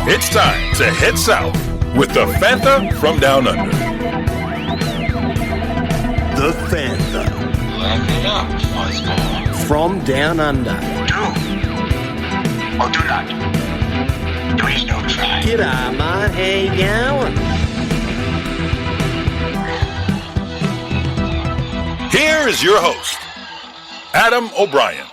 It's time to head south with the Fantha from Down Under. The Fantha. Let me up, Fuzzball. From Down Under. Do. Or do not. There is no try. G'day, mate. How you going? Here is your host, Adam O'Brien.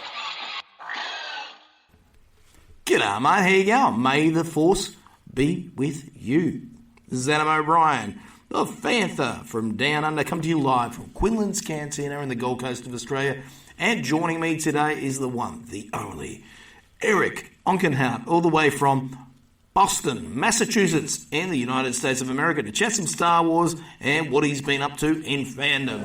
G'day, mate. How you going? May the Force be with you. This is Adam O'Brien, the Fantha from Down Under, come to you live from Quinlan's Cantina in the Gold Coast of Australia. And joining me today is the one, the only, Eric Onkenhout, all the way from Boston, Massachusetts, in the United States of America, to chat some Star Wars and what he's been up to in fandom.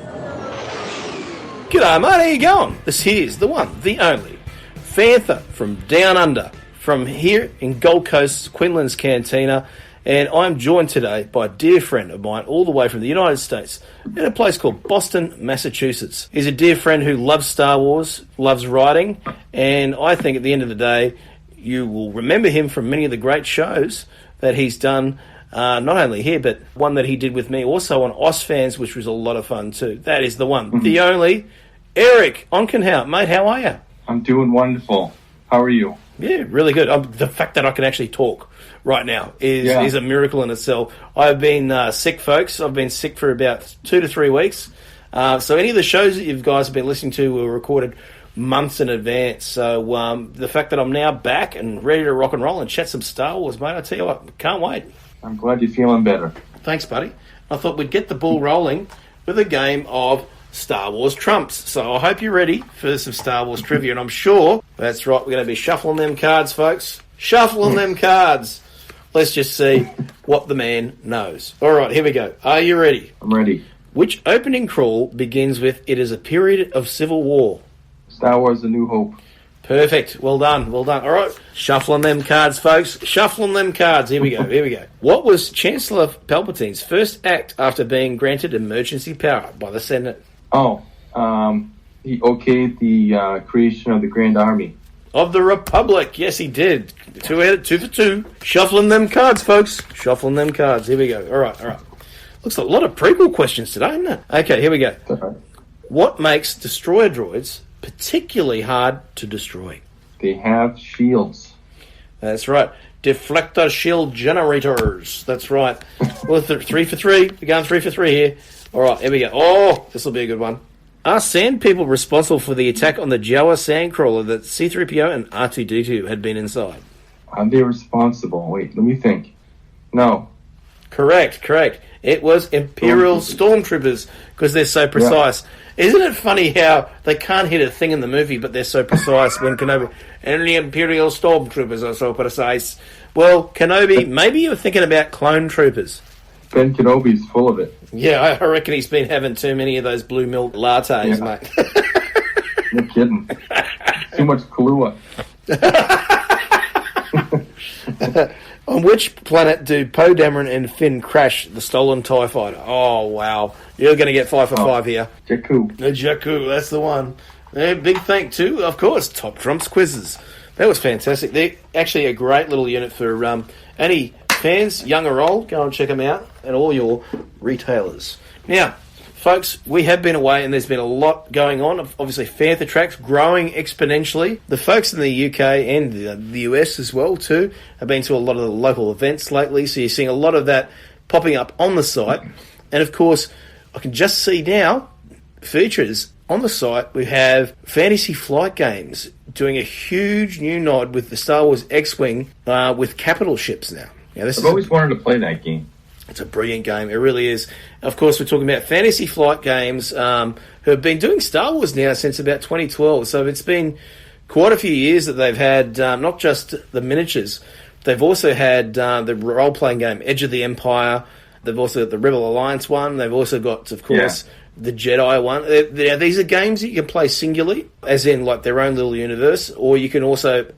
G'day, mate. How you going? This here's the one, the only, Fantha from Down Under, from here in Gold Coast, Quinlan's Cantina, and I'm joined today by a dear friend of mine all the way from the United States in a place called Boston, Massachusetts. He's a dear friend who loves Star Wars, loves writing, and I think at the end of the day, you will remember him from many of the great shows that he's done, not only here, but one that he did with me also on OzFans, which was a lot of fun too. That is the one, the only, Eric Onkenhout. Mate, how are you? I'm doing wonderful. How are you? Yeah, really good. The fact that I can actually talk right now is a miracle in itself. I've been sick, folks. I've been sick for about 2 to 3 weeks. So any of the shows that you guys have been listening to were recorded months in advance. So the fact that I'm now back and ready to rock and roll and chat some Star Wars, mate, I tell you what, can't wait. I'm glad you're feeling better. Thanks, buddy. I thought we'd get the ball rolling with a game of Star Wars Trumps. So I hope you're ready for some Star Wars trivia, and I'm sure that's right, we're going to be shuffling them cards, folks. Shuffling them cards. Let's just see what the man knows. All right, here we go. Are you ready? I'm ready. Which opening crawl begins with, "It is a period of civil war"? Star Wars: A New Hope. Perfect. Well done. Well done. All right. Shuffling them cards, folks. Shuffling them cards. Here we go. Here we go. What was Chancellor Palpatine's first act after being granted emergency power by the Senate? He okayed the creation of the Grand Army. Of the Republic. Yes, he did. 2 for 2. Shuffling them cards, folks. Shuffling them cards. Here we go. All right, all right. Looks like a lot of prequel questions today, isn't it? Okay, here we go. Right. What makes destroyer droids particularly hard to destroy? They have shields. That's right. Deflector shield generators. That's right. Well, 3 for 3. We're going 3 for 3 here. All right, here we go. Oh, this will be a good one. Are sand people responsible for the attack on the Jawa sandcrawler that C-3PO and R2-D2 had been inside? Are they responsible? Wait, let me think. No. Correct. It was Imperial Stormtroopers, because they're so precise. Yeah. Isn't it funny how they can't hit a thing in the movie, but they're so precise when Kenobi... And the Imperial Stormtroopers are so precise. Well, Kenobi, maybe you were thinking about clone troopers. Ben Kenobi's full of it. Yeah, I reckon he's been having too many of those blue milk lattes, mate. No kidding. Too much Kahlua. On which planet do Poe Dameron and Finn crash the stolen TIE fighter? Oh, wow. You're going to get 5 for 5 here. Jakku. Jakku, that's the one. Big thank to, of course, Top Trumps Quizzes. That was fantastic. They're actually a great little unit for any fans, young or old. Go and check them out, and all your retailers. Now, folks, we have been away, and there's been a lot going on. Obviously, Fantha Tracks growing exponentially. The folks in the UK and the US as well, too, have been to a lot of the local events lately, so you're seeing a lot of that popping up on the site. And, of course, I can just see now, features on the site, we have Fantasy Flight Games doing a huge new nod with the Star Wars X-Wing with capital ships now. I've always wanted to play that game. It's a brilliant game. It really is. Of course, we're talking about Fantasy Flight Games, who have been doing Star Wars now since about 2012. So it's been quite a few years that they've had not just the miniatures. They've also had the role-playing game Edge of the Empire. They've also got the Rebel Alliance one. They've also got, of course, the Jedi one. These are games that you can play singularly, as in like their own little universe, or you can also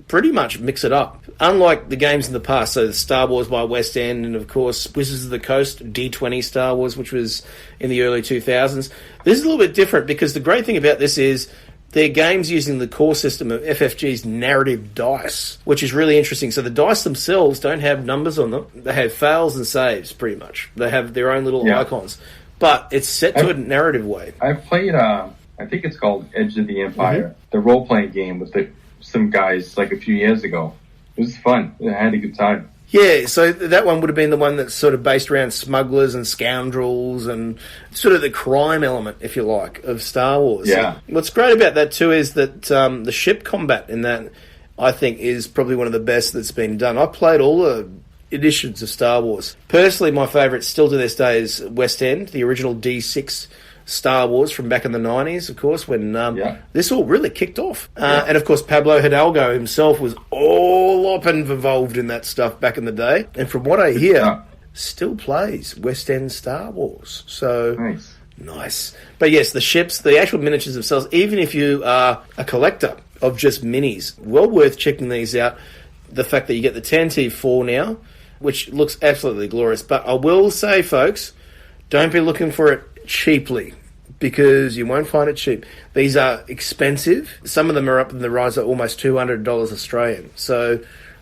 pretty much mix it up. Unlike the games in the past, so the Star Wars by West End and, of course, Wizards of the Coast, D20 Star Wars, which was in the early 2000s. This is a little bit different because the great thing about this is They're games using the core system of FFG's narrative dice, which is really interesting. So the dice themselves don't have numbers on them. They have fails and saves, pretty much. They have their own little icons. But it's set to a narrative way. I've played, I think it's called Edge of the Empire, the role-playing game with some guys like a few years ago. It was fun. I had a good time. Yeah, so that one would have been the one that's sort of based around smugglers and scoundrels and sort of the crime element, if you like, of Star Wars. Yeah. What's great about that, too, is that the ship combat in that, I think, is probably one of the best that's been done. I played all the editions of Star Wars. Personally, my favourite still to this day is West End, the original D6 Star Wars from back in the 90s, of course, when this all really kicked off. And, of course, Pablo Hidalgo himself was all up and involved in that stuff back in the day. And from what I hear, still plays West End Star Wars. So, nice. But, yes, the ships, the actual miniatures themselves, even if you are a collector of just minis, well worth checking these out. The fact that you get the 10T4 now, which looks absolutely glorious. But I will say, folks, don't be looking for it cheaply, because you won't find it cheap. These are expensive. Some of them are up in the rise of almost $200 Australian. So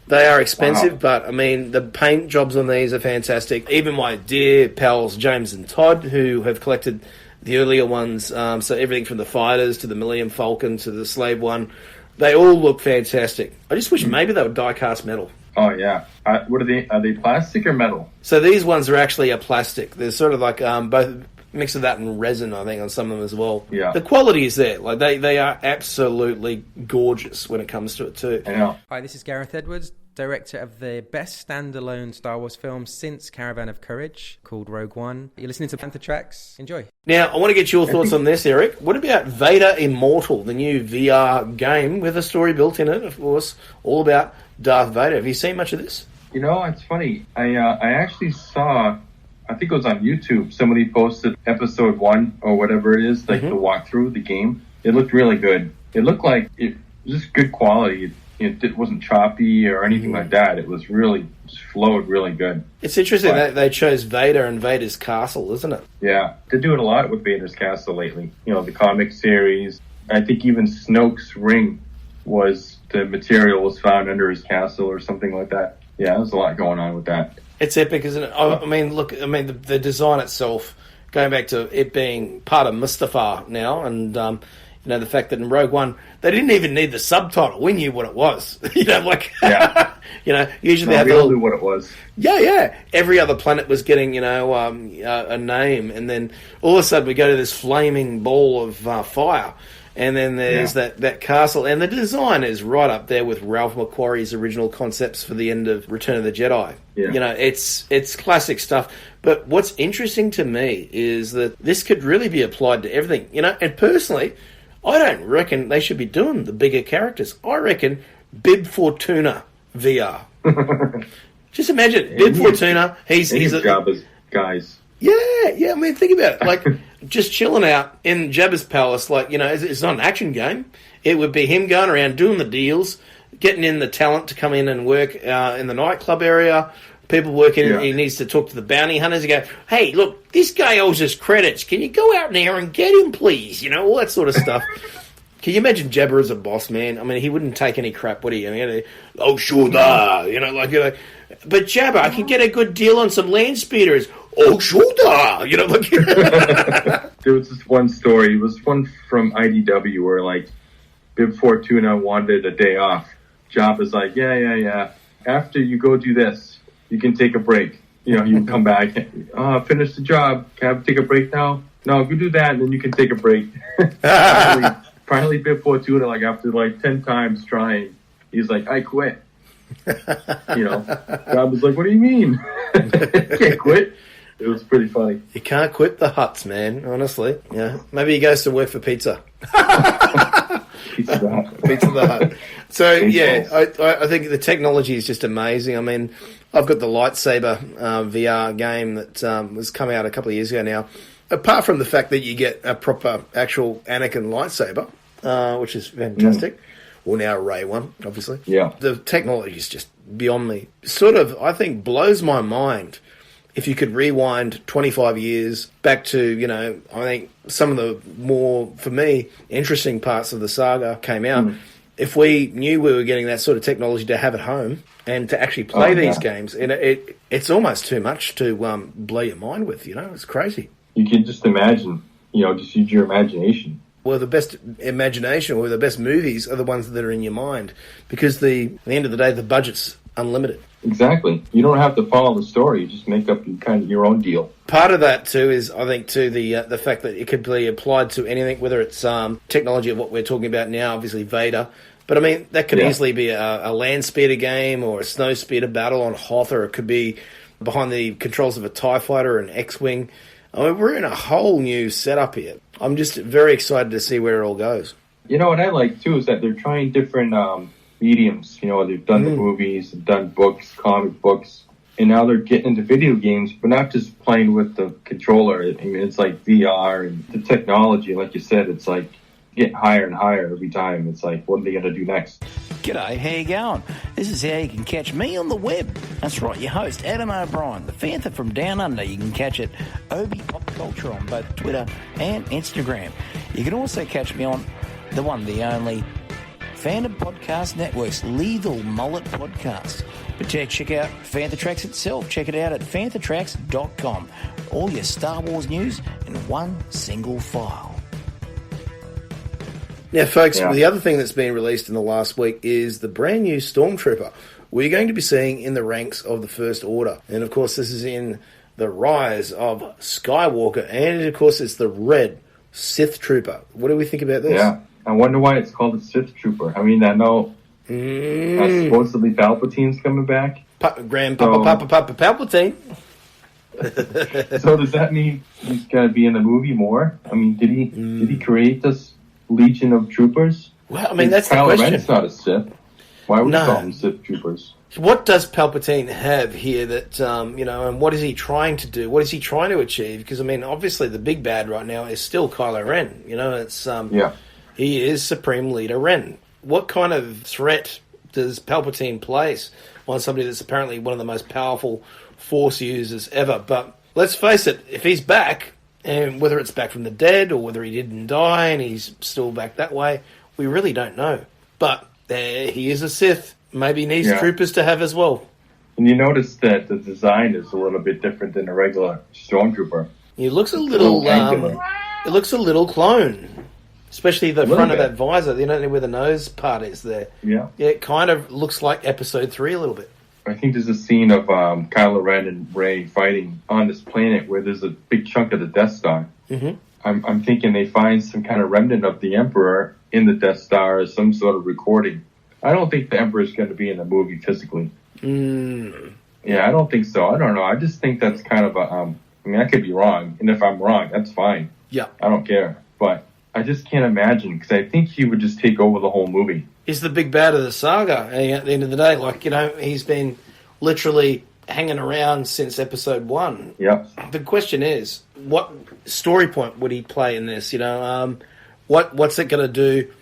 they are expensive, but I mean, the paint jobs on these are fantastic. Even my dear pals James and Todd, who have collected the earlier ones, so everything from the fighters to the Millennium Falcon to the Slave One, they all look fantastic. I just wish maybe they were die-cast metal. Oh, yeah. What are they? Are they plastic or metal? So these ones are actually a plastic. They're sort of like both mix of that and resin, I think, on some of them as well. Yeah. The quality is there. Like they are absolutely gorgeous when it comes to it too. I know. Hi, this is Gareth Edwards, director of the best standalone Star Wars film since Caravan of Courage, called Rogue One. You're listening to Fantha Tracks. Enjoy. Now, I want to get your thoughts on this, Eric. What about Vader Immortal, the new VR game with a story built in it, of course, all about Darth Vader? Have you seen much of this? You know, it's funny. I actually saw, I think it was on YouTube, somebody posted episode 1 or whatever it is, like the walkthrough, the game. It looked really good. It looked like it was just good quality. It wasn't choppy or anything like that. It was really, just flowed really good. It's interesting that they chose Vader and Vader's Castle, isn't it? Yeah. They're doing a lot with Vader's Castle lately. You know, the comic series. I think even Snoke's ring the material was found under his castle or something like that. Yeah, there's a lot going on with that. It's epic, isn't it? I mean, look, the design itself, going back to it being part of Mustafar now, and the fact that in Rogue One they didn't even need the subtitle. We knew what it was. Usually they have knew what it was. Yeah. Every other planet was getting a name, and then all of a sudden we go to this flaming ball of fire. And then there's that castle. And the design is right up there with Ralph McQuarrie's original concepts for the end of Return of the Jedi. Yeah. It's classic stuff. But what's interesting to me is that this could really be applied to everything. And personally, I don't reckon they should be doing the bigger characters. I reckon Bib Fortuna VR. Just imagine, Bib Fortuna, he's a... Jabba's guys. Yeah, I mean, think about it. Like, just chilling out in Jabba's palace, it's not an action game. It would be him going around doing the deals, getting in the talent to come in and work in the nightclub area. People working, he needs to talk to the bounty hunters and go, hey, look, this guy owes us credits. Can you go out there and get him, please? All that sort of stuff. Can you imagine Jabba as a boss, man? I mean, he wouldn't take any crap, would he? I mean, oh, sure, but Jabba, I can get a good deal on some land speeders. Oh, sure, There was this one story. It was one from IDW where, Bib Fortuna wanted a day off. Jabba's like, yeah. After you go do this, you can take a break. You can come back. Finish the job. Can I take a break now? No, go do that, and then you can take a break. Finally, Bib Fortuna, after 10 times trying, he's like, I quit. Jabba's like, what do you mean? I can't quit. It was pretty funny. You can't quit the Hutts, man, honestly. Yeah. Maybe he goes to work for pizza. Pizza the Hut. So, I think the technology is just amazing. I mean, I've got the lightsaber VR game that was coming out a couple of years ago now. Apart from the fact that you get a proper actual Anakin lightsaber, which is fantastic. Or now a Rey one, obviously. Yeah. The technology is just beyond me. Sort of, I think, blows my mind if you could rewind 25 years back to, I think some of the more, for me, interesting parts of the saga came out. If we knew we were getting that sort of technology to have at home and to actually play these games, and it's almost too much to blow your mind with, it's crazy. You can just imagine, just use your imagination. Well, the best imagination or the best movies are the ones that are in your mind, because at the end of the day, the budget's unlimited. Exactly. You don't have to follow the story. You just make up your own deal. Part of that, too, is, I think, too, the fact that it could be applied to anything, whether it's technology of what we're talking about now, obviously Vader. But, I mean, that could easily be a land speeder game or a snow speeder battle on Hoth, or it could be behind the controls of a TIE fighter or an X-Wing. I mean, we're in a whole new setup here. I'm just very excited to see where it all goes. What I like, too, is that they're trying different mediums. They've done the movies, they've done books, comic books, and now they're getting into video games, but not just playing with the controller. I mean, it's like VR and the technology, like you said, it's like getting higher and higher every time. It's like, what are they going to do next? G'day, how you going? This is how you can catch me on the web. That's right, your host, Adam O'Brien, the Fantha from Down Under. You can catch it Obi Pop Culture on both Twitter and Instagram. You can also catch me on the one, the only Fandom Podcast Network's Lethal Mullet Podcast. But check out Fantha Tracks itself. Check it out at fanthatracks.com. All your Star Wars news in one single file. Now, folks, the other thing that's been released in the last week is the brand new Stormtrooper we're going to be seeing in the ranks of the First Order. And, of course, this is in the Rise of Skywalker. And, of course, it's the Red Sith Trooper. What do we think about this? Yeah, I wonder why it's called a Sith Trooper. I mean, I know supposedly Palpatine's coming back. Grandpapa Palpatine. So does that mean he's going to be in the movie more? I mean, did he create this Legion of Troopers? Well, I mean, that's the Kylo question. Ren's not a Sith. Why would you call them Sith Troopers? What does Palpatine have here that, and what is he trying to do? What is he trying to achieve? Because, I mean, obviously the big bad right now is still Kylo Ren. He is Supreme Leader Ren. What kind of threat does Palpatine place on somebody that's apparently one of the most powerful Force users ever? But let's face it, if he's back, and whether it's back from the dead or whether he didn't die and he's still back that way, we really don't know. But he is a Sith. Maybe needs troopers to have as well. And you notice that the design is a little bit different than a regular Stormtrooper. He looks a little it looks a little clone. Especially the front of that visor. You don't know where the nose part is there. Yeah. It kind of looks like Episode 3 a little bit. I think there's a scene of Kylo Ren and Rey fighting on this planet where there's a big chunk of the Death Star. Mm-hmm. I'm thinking they find some kind of remnant of the Emperor in the Death Star as some sort of recording. I don't think the Emperor is going to be in the movie physically. Yeah, I don't think so. I don't know. I just think that's kind of a... I could be wrong. And if I'm wrong, that's fine. Yeah. I don't care. But I just can't imagine, because I think he would just take over the whole movie. He's the big bad of the saga. And at the end of the day, he's been literally hanging around since Episode 1. Yeah. The question is, what story point would he play in this? What's it going to do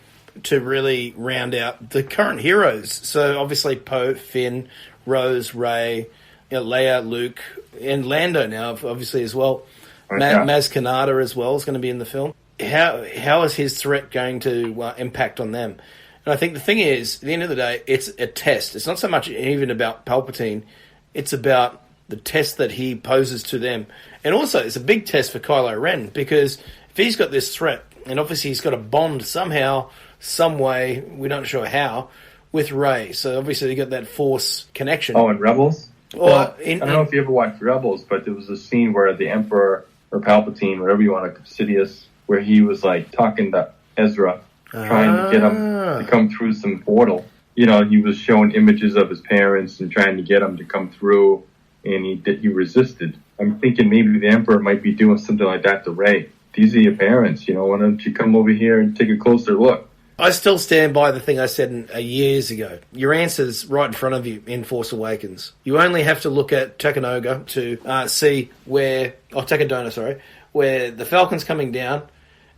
to really round out the current heroes? So obviously Poe, Finn, Rose, Rey, Leia, Luke, and Lando now, obviously as well. Maz Kanata as well is going to be in the film. How is his threat going to impact on them? And I think the thing is, at the end of the day, it's a test. It's not so much even about Palpatine. It's about the test that he poses to them. And also, it's a big test for Kylo Ren, because if he's got this threat, and obviously he's got a bond somehow, some way, we're not sure how, with Rey. So obviously they got that Force connection. Oh, in Rebels? I don't know if you ever watched Rebels, but there was a scene where the Emperor, or Palpatine, whatever you want to, Sidious, where he was like talking to Ezra, trying to get him to come through some portal. He was showing images of his parents and trying to get him to come through, and he resisted. I'm thinking maybe the Emperor might be doing something like that to Rey. These are your parents, why don't you come over here and take a closer look? I still stand by the thing I said years ago. Your answer's right in front of you in Force Awakens. You only have to look at Takanoga to see where the Falcon's coming down,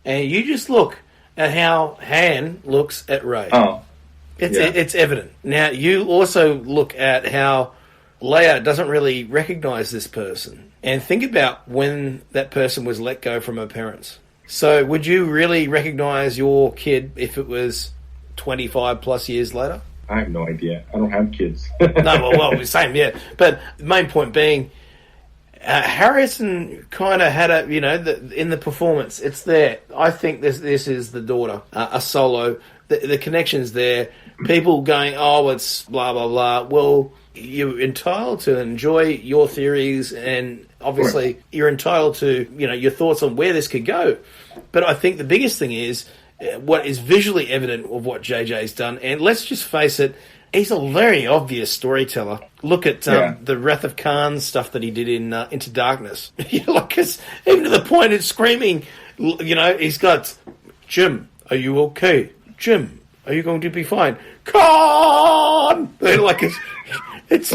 and you just look at how Han looks at Rey. Oh. It's evident. Now, you also look at how Leia doesn't really recognize this person. And think about when that person was let go from her parents. So would you really recognize your kid if it was 25 plus years later? I have no idea. I don't have kids. No, well, same, yeah. But the main point being, Harrison kind of had in the performance, it's there. I think this is the daughter, a Solo. The connection's there. People going, oh, it's blah, blah, blah. Well, you're entitled to enjoy your theories, and obviously you're entitled to, your thoughts on where this could go. But I think the biggest thing is what is visually evident of what JJ's done. And let's just face it, he's a very obvious storyteller. Look at the Wrath of Khan stuff that he did in Into Darkness. Even to the point of screaming, he's got, Jim, are you okay? Jim, are you going to be fine? Khan! It's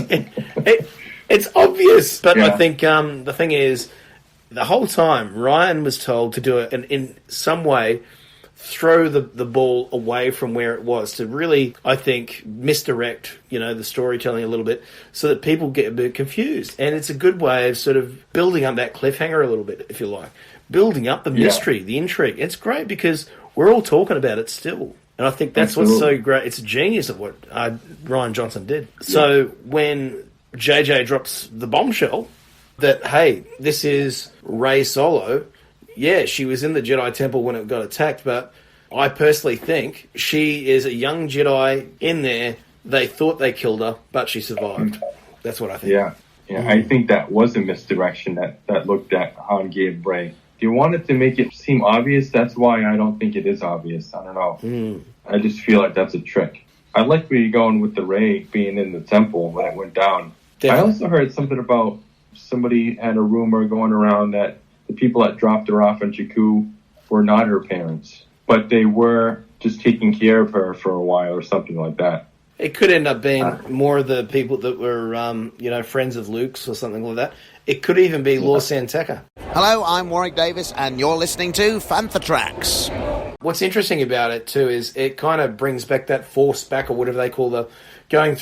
obvious. But I think the thing is, the whole time, Ryan was told to do it and in some way throw the ball away from where it was to really, I think, misdirect, the storytelling a little bit so that people get a bit confused. And it's a good way of sort of building up that cliffhanger a little bit, if you like. Building up the mystery, the intrigue. It's great because we're all talking about it still. And I think that's what's so great. It's a genius of what Rian Johnson did. So when JJ drops the bombshell that, hey, this is Rey Solo, yeah, she was in the Jedi Temple when it got attacked, but I personally think she is a young Jedi in there. They thought they killed her, but she survived. That's what I think. Yeah, I think that was a misdirection that looked at Han gave Rey. If you wanted to make it seem obvious, that's why I don't think it is obvious. I don't know. I just feel like that's a trick. I like where you're going with the Rey being in the temple when it went down. Definitely. I also heard something about somebody had a rumor going around that the people that dropped her off in Jakku were not her parents, but they were just taking care of her for a while or something like that. It could end up being more of the people that were, friends of Luke's or something like that. It could even be Lor San Tekka. Hello, I'm Warwick Davis, and you're listening to Fantha Tracks. What's interesting about it, too, is it kind of brings back that Force back, or whatever they call looking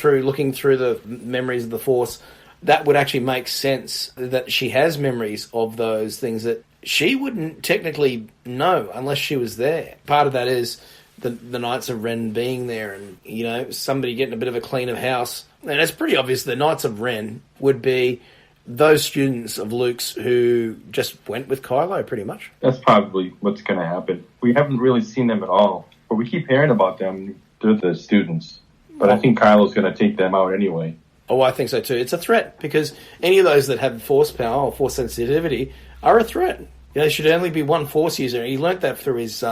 through the memories of the Force. That would actually make sense that she has memories of those things that she wouldn't technically know unless she was there. Part of that is the Knights of Ren being there and, somebody getting a bit of a clean of house. And it's pretty obvious the Knights of Ren would be those students of Luke's who just went with Kylo, pretty much. That's probably what's going to happen. We haven't really seen them at all, but we keep hearing about them. They're the students. But I think Kylo's going to take them out anyway. Oh, I think so too. It's a threat because any of those that have Force power or Force sensitivity are a threat. There should only be one Force user. He learnt that through his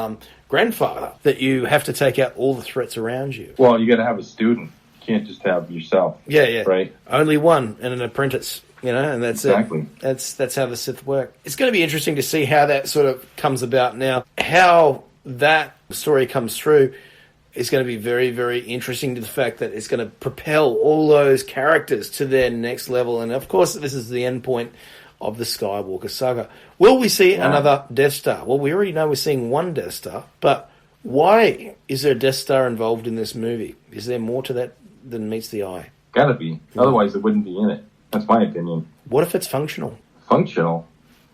grandfather, that you have to take out all the threats around you. Well, you got to have a student. You can't just have yourself. Yeah. Right? Only one and an apprentice, and that's exactly. That's how the Sith work. It's going to be interesting to see how that sort of comes about now. How that story comes through is going to be very, very interesting to the fact that it's going to propel all those characters to their next level. And, of course, this is the end point of the Skywalker saga. Will we see another Death Star? Well, we already know we're seeing one Death Star, but why is there a Death Star involved in this movie? Is there more to that than meets the eye? Gotta be. Otherwise, it wouldn't be in it. That's my opinion. What if it's functional? Functional?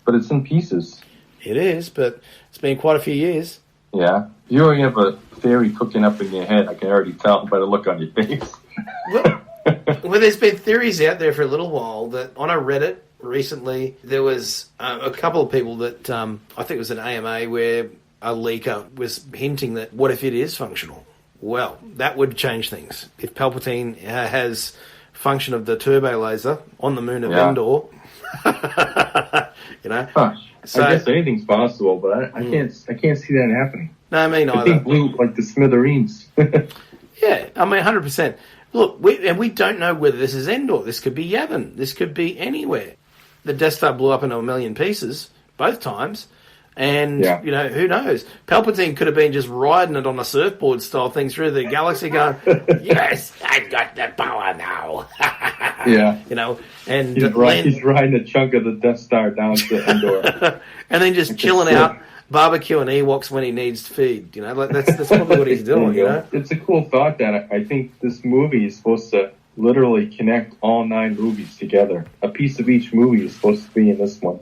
But it's in pieces. It is, but it's been quite a few years. Yeah. You already have a theory cooking up in your head. I can already tell by the look on your face. Well, there's been theories out there for a little while that on a Reddit recently, there was a couple of people that, I think it was an AMA, where a leaker was hinting that what if it is functional? Well, that would change things. If Palpatine has function of the turbo laser on the moon of Endor, So, I guess anything's possible, but I can't see that happening. No, me neither. I think blew like the smithereens. Yeah, I mean, 100%. Look, we don't know whether this is Endor. This could be Yavin. This could be anywhere. The Death Star blew up into a million pieces both times. And, who knows? Palpatine could have been just riding it on a surfboard style thing through the galaxy going, yes, I got the power now. And he's riding a chunk of the Death Star down to Endor. And then just chilling out, barbecuing Ewoks when he needs to feed. That's probably what he's doing, It's a cool thought that I think this movie is supposed to literally connect all 9 movies together. A piece of each movie is supposed to be in this one.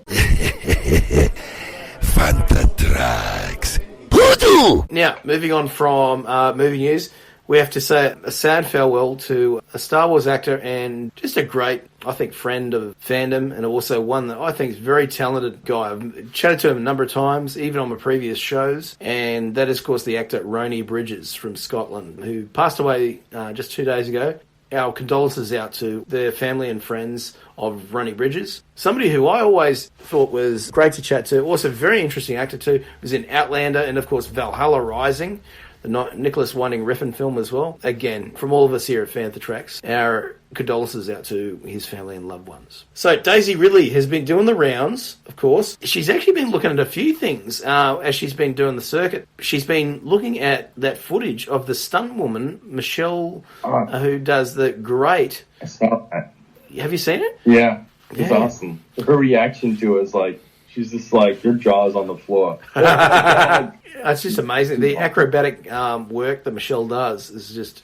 Fantha Tracks. Hoodoo! Now, moving on from movie news, we have to say a sad farewell to a Star Wars actor and just a great, I think, friend of fandom, and also one that I think is a very talented guy. I've chatted to him a number of times, even on my previous shows, and that is, of course, the actor Roni Bridges from Scotland, who passed away just 2 days ago. Our condolences out to their family and friends of Roni Bridges. Somebody who I always thought was great to chat to, also a very interesting actor too, was in Outlander and, of course, Valhalla Rising, the Nicholas Winding Refn film as well. Again, from all of us here at Fantha Tracks, our condolences out to his family and loved ones. So Daisy Ridley has been doing the rounds, of course. She's actually been looking at a few things as she's been doing the circuit. She's been looking at that footage of the stunt woman, Michelle, who does the great... I saw that. Have you seen it? Yeah, it's awesome. Her reaction to it is like, she's just like, your jaw's on the floor. It's just amazing. The acrobatic work that Michelle does is just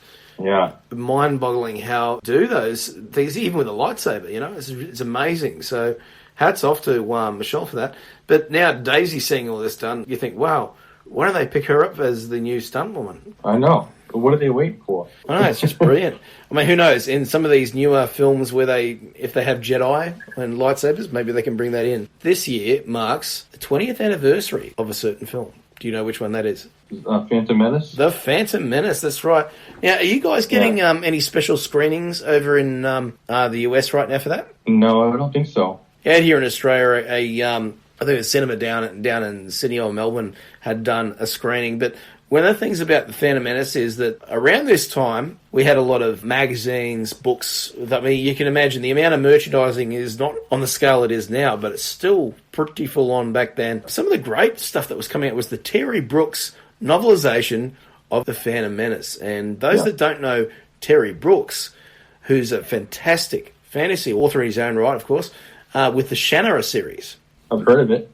mind-boggling how do those things, even with a lightsaber, you know? It's amazing. So hats off to Michelle for that. But now Daisy seeing all this done, you think, wow, why don't they pick her up as the new stunt woman? I know. But what are they waiting for? I know, it's just brilliant. I mean, who knows? In some of these newer films where if they have Jedi and lightsabers, maybe they can bring that in. This year marks the 20th anniversary of a certain film. Do you know which one that is? Phantom Menace? The Phantom Menace, that's right. Now, are you guys getting any special screenings over in the US right now for that? No, I don't think so. Yeah, here in Australia, I think a cinema down in Sydney or Melbourne had done a screening. But one of the things about the Phantom Menace is that around this time, we had a lot of magazines, books. I mean, you can imagine the amount of merchandising is not on the scale it is now, but it's still pretty full on back then. Some of the great stuff that was coming out was the Terry Brooks novelisation of the Phantom Menace. And those that don't know Terry Brooks, who's a fantastic fantasy author in his own right, of course, with the Shannara series. I've heard of it.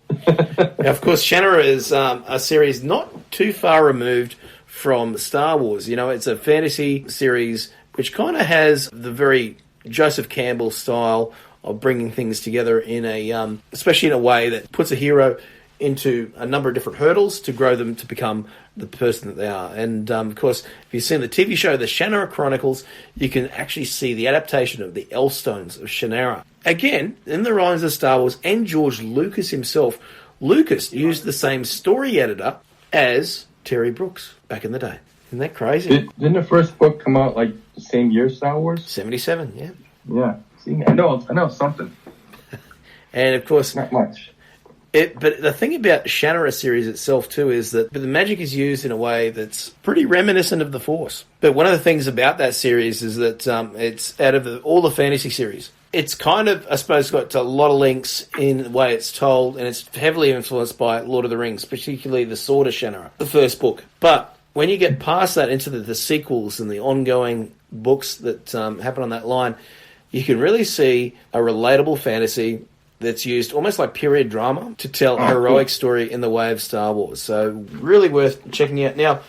Now, of course, Shannara is a series not too far removed from Star Wars. You know, it's a fantasy series which kind of has the very Joseph Campbell style of bringing things together in a, especially in a way that puts a hero into a number of different hurdles to grow them to become the person that they are. And, of course, if you've seen the TV show The Shannara Chronicles, you can actually see the adaptation of the Elfstones of Shannara. Again, in the Rise of Star Wars and George Lucas himself, Lucas used the same story editor as Terry Brooks back in the day. Isn't that crazy? Didn't the first book come out like the same year as Star Wars? 77, yeah. Yeah. See, I know something. And, of course... Not much. But the thing about Shannara series itself, too, is that the magic is used in a way that's pretty reminiscent of the Force. But one of the things about that series is that it's out of all the fantasy series. It's kind of, I suppose, got a lot of links in the way it's told, and it's heavily influenced by Lord of the Rings, particularly the Sword of Shannara, the first book. But when you get past that into the sequels and the ongoing books that happen on that line, you can really see a relatable fantasy that's used almost like period drama to tell a heroic story in the way of Star Wars. So really worth checking out. Now,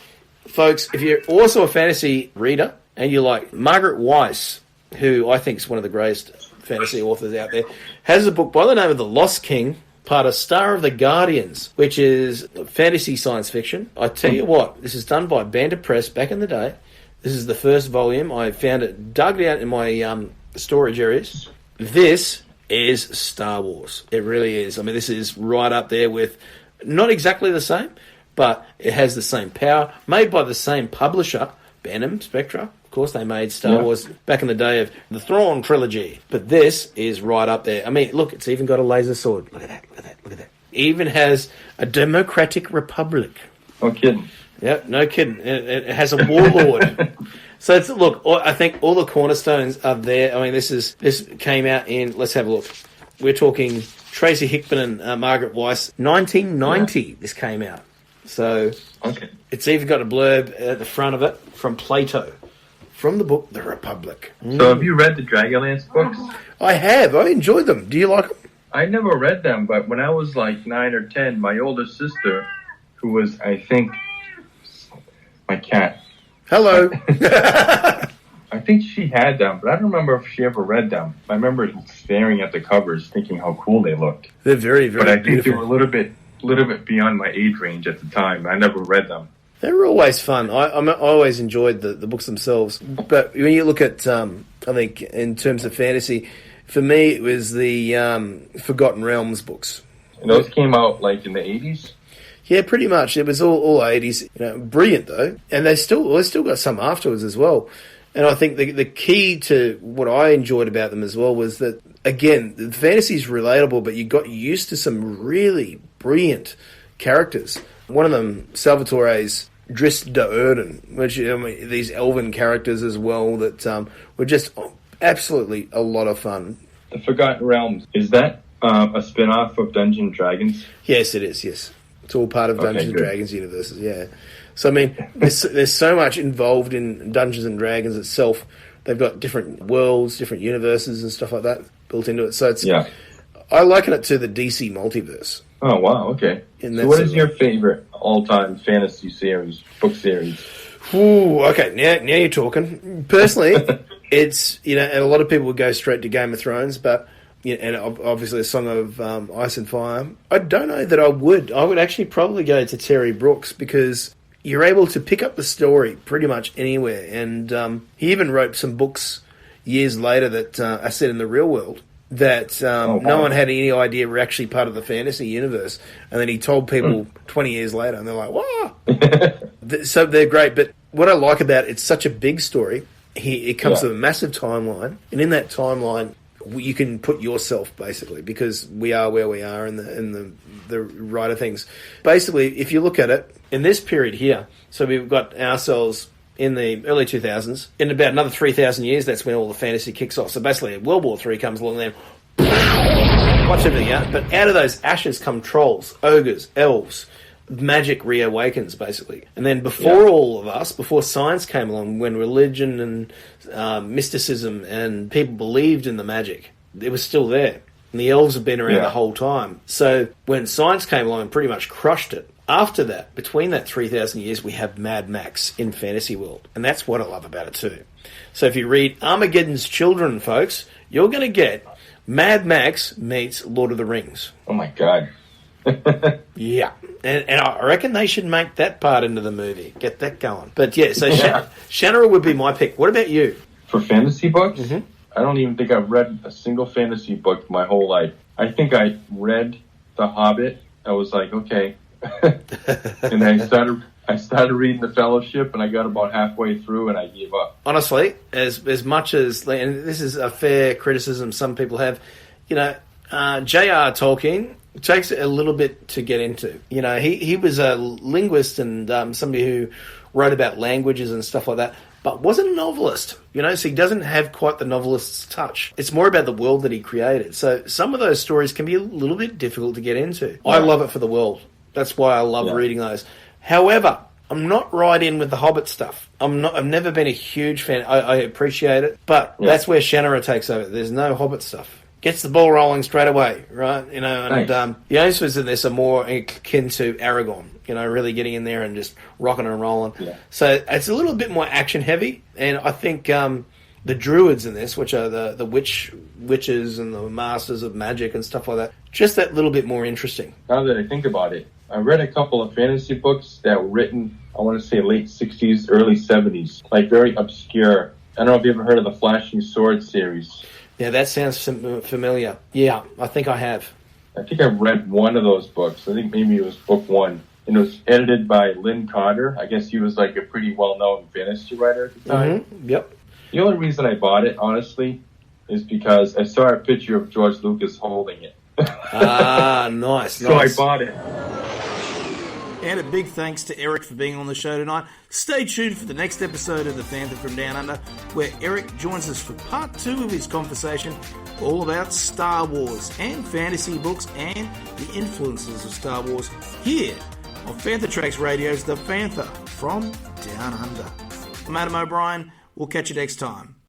folks, if you're also a fantasy reader and you like Margaret Weiss, who I think is one of the greatest fantasy authors out there, has a book by the name of The Lost King, part of Star of the Guardians, which is fantasy science fiction. I tell you what, this is done by Bandit Press back in the day. This is the first volume. I found it dug out in my storage areas. This is Star Wars. It really is. I mean, this is right up there with, not exactly the same, but it has the same power, made by the same publisher, Bantam Spectra. Of course, they made Star Wars back in the day of the Thrawn trilogy. But this is right up there. I mean, look, it's even got a laser sword. Look at that, look at that, look at that. It even has a democratic republic. No kidding. Yep, no kidding. It has a warlord. So it's, look, I think all the cornerstones are there. I mean, this came out in, let's have a look. We're talking Tracy Hickman and Margaret Weiss, 1990 this came out. So it's even got a blurb at the front of it from Plato, from the book The Republic. So have you read the Dragonlance books? I have. I enjoyed them. Do you like them? I never read them, but when I was like 9 or 10, my older sister, who was, I think, my cat. Hello. I think she had them, but I don't remember if she ever read them. I remember staring at the covers, thinking how cool they looked. They're very, very But I think beautiful. they were a little bit beyond my age range at the time. I never read them. They were always fun. I always enjoyed the books themselves. But when you look at, I think, in terms of fantasy, for me, it was the Forgotten Realms books. And those came out, like, in the 80s? Yeah, pretty much. It was all 80s. Brilliant, though. And they still got some afterwards as well. And I think the key to what I enjoyed about them as well was that, again, the fantasy's relatable, but you got used to some really brilliant characters. One of them, Salvatore's Dris de Erden, which these elven characters as well that were just absolutely a lot of fun. The Forgotten Realms, is that a spin-off of Dungeons and Dragons? Yes, it is, yes. It's all part of Dungeons and good. Dragons universes, yeah. So, I mean, there's so much involved in Dungeons and Dragons itself. They've got different worlds, different universes and stuff like that built into it. So it's, I liken it to the DC multiverse. Oh, wow, okay. So what is your favorite all-time fantasy series, book series? Ooh, okay, now you're talking. Personally, it's, and a lot of people would go straight to Game of Thrones, but, and obviously a Song of Ice and Fire. I don't know that I would. I would actually probably go to Terry Brooks because you're able to pick up the story pretty much anywhere. And he even wrote some books years later that are set in the real world that no one had any idea were actually part of the fantasy universe. And then he told people 20 years later, and they're like, wow. So they're great. But what I like about it, it's such a big story. It comes with a massive timeline. And in that timeline, you can put yourself, basically, because we are where we are in the right of things. Basically, if you look at it, in this period here, so we've got ourselves in the early 2000s. In about another 3,000 years, that's when all the fantasy kicks off. So basically, World War III comes along and then wipes everything out. But out of those ashes come trolls, ogres, elves. Magic reawakens, basically. And then before all of us, before science came along, when religion and mysticism and people believed in the magic, it was still there. And the elves have been around the whole time. So when science came along and pretty much crushed it, after that, between that 3,000 years, we have Mad Max in fantasy world. And that's what I love about it too. So if you read Armageddon's Children, folks, you're going to get Mad Max meets Lord of the Rings. Oh my God. Yeah. And I reckon they should make that part into the movie. Get that going. But yeah, so Shannara would be my pick. What about you? For fantasy books? I don't even think I've read a single fantasy book my whole life. I think I read The Hobbit. I was like, okay. And I started reading The Fellowship, and I got about halfway through, and I gave up. Honestly, as much as, and this is a fair criticism some people have, J.R. Tolkien takes it a little bit to get into. He was a linguist and somebody who wrote about languages and stuff like that, but wasn't a novelist, so he doesn't have quite the novelist's touch. It's more about the world that he created. So some of those stories can be a little bit difficult to get into. I love it for the world. That's why I love reading those. However, I'm not right in with the Hobbit stuff. I've never been a huge fan. I appreciate it, but that's where Shannara takes over. There's no Hobbit stuff. Gets the ball rolling straight away, right? And the answers in this are more akin to Aragorn, really getting in there and just rocking and rolling. Yeah. So it's a little bit more action heavy, and I think the druids in this, which are the witches and the masters of magic and stuff like that, just that little bit more interesting. Now that I think about it, I read a couple of fantasy books that were written, I want to say late 60s, early 70s, like very obscure. I don't know if you ever heard of the Flashing Sword series. Yeah, that sounds familiar. Yeah, I think I have. I think I read one of those books. I think maybe it was book one. And it was edited by Lynn Carter. I guess he was like a pretty well-known fantasy writer at the time. Mm-hmm. Yep. The only reason I bought it, honestly, is because I saw a picture of George Lucas holding it. Nice. So I bought it. And a big thanks to Eric for being on the show tonight. Stay tuned for the next episode of the Fantha from Down Under, where Eric joins us for part 2 of his conversation all about Star Wars and fantasy books and the influences of Star Wars here on Fantha Tracks Radio's The Fantha from Down Under. I'm Adam O'Brien. We'll catch you next time.